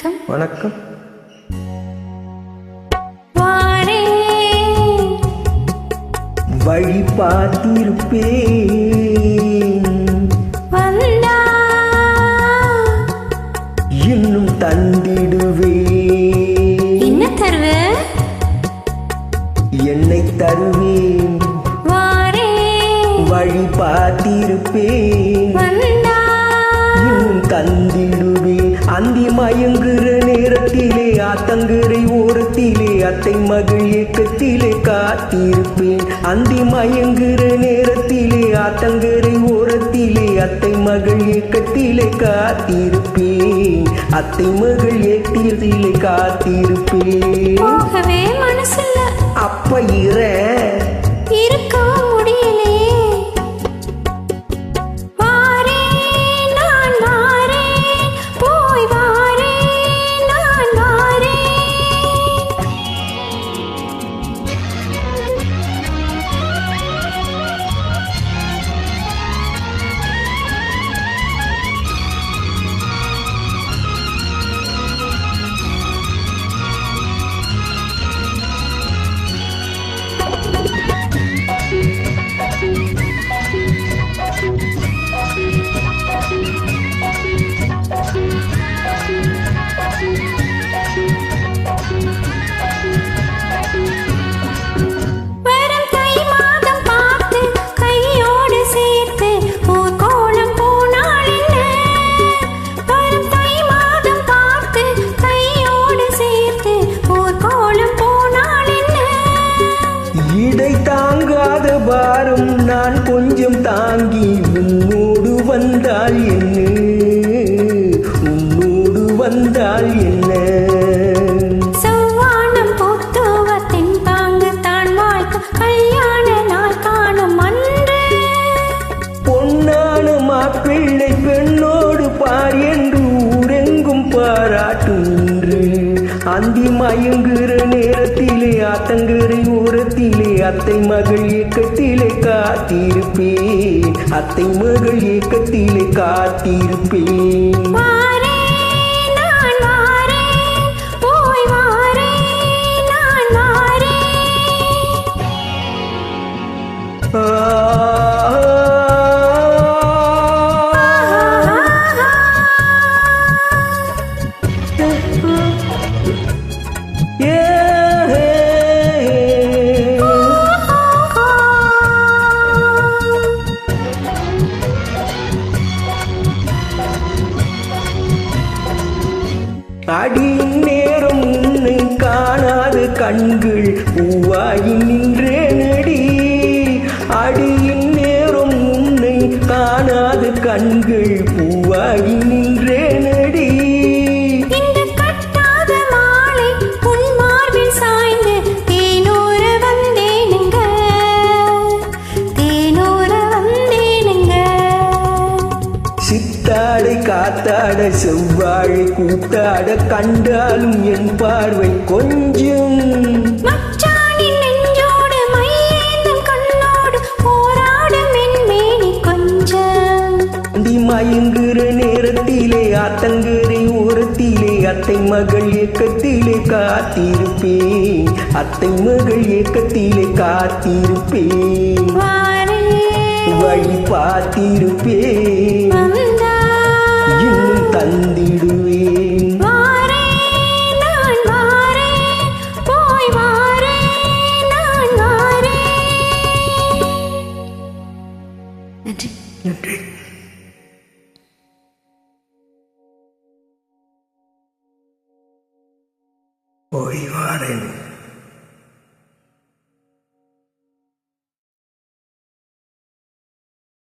வணக்கம். வணக்கம். வாரே வழி பார்த்திருப்பேன், வந்தா இன்னும் தந்திடுவேன். என்ன தருவ? என்னை தருவேன். வாரே வழி பார்த்திருப்பேன், வந்தா இன்னும் தந்திடுவேன். அந்தி மயங்குற நேரத்திலே ஆத்தங்கரை ஓரத்திலே அத்தை மகள் ஏக்கத்திலே காத்திருப்பேன். அந்தி மயங்குற நேரத்திலே ஆத்தங்கரை ஓரத்திலே அத்தை மகள் ஏக்கத்திலே காத்திருப்பேன். அத்தை மகள் ஏக்கத்திலே காத்திருப்பேன். போகவே மனசில்ல, அப்ப இருக்கவும் முடியலையே. வாரேன், நான் வாரேன், போய் வாரேன், நான் வாரேன். வரும் தை மாதம் பார்த்து கையோடு சேர்த்து ஊர்கோலம் போனால் என்ன? வரும் தை மாதம் பார்த்து கையோடு சேர்த்து ஊர்கோலம் போனால் என்ன? இடை தாங்காத பாரம் நான் கொஞ்சம் தாங்கி உன்னோடு வந்தால் என்ன? உன்னோடு வந்தால் என்ன? செவ்வானம் பூத்துவத்தின் தாங்கு தான் வாழ்க்கை கல்யாண நாள் காணும் அன்று. பொன்னான மாப்பிள்ளை பெண்ணோடு பார் என்று ஊரெங்கும் பாராட்டும் இன்று. அந்தி மயங்குற நேரத்திலே ஆத்தங்கரை ஓரத்திலே அத்தை மகள் ஏக்கத்திலே காத்திருப்பேன். அத்தை மகள் ஏக்கத்திலே காத்திருப்பேன். வாரேன், நான் வாரேன், போய் வாரேன், நான் வாரேன். ஆ அடியின் நேரம் உன்னை காணாத கண்கள் பூவாகி நின்றேனடி. அடியின் நேரம் உன்னை காணாத கண்கள் பூவாகி நின்றேனடி. இந்த கட்டாத மாலை உன் மார்பில் சாய்ந்து தேனூர வந்தேனுங்க, தேனூர வந்தேனுங்க. சித்தாடை காத்தாட செவ்வாழை கூத்தாட கண்டாலும் என் பார்வை கொஞ்சம். மச்சானின் நெஞ்சோடு மையேந்தன் கண்ணோடு போராடும் என் மேனி கொஞ்சம். அந்தி மயங்குற நேரத்திலே ஆத்தங்கரை ஓரத்திலே அத்தை மகள் ஏக்கத்திலே காத்திருப்பேன். அத்தை மகள் ஏக்கத்திலே காத்திருப்பேன். வாரேன், வழி பார்த்திருப்பேன், வந்தா இன்னும் தந்திடுவேன். வாரேன், நான் வாரேன், போய் வாரேன், நான் வாரேன். நன்றி. நன்றி. போய் வாரேன்.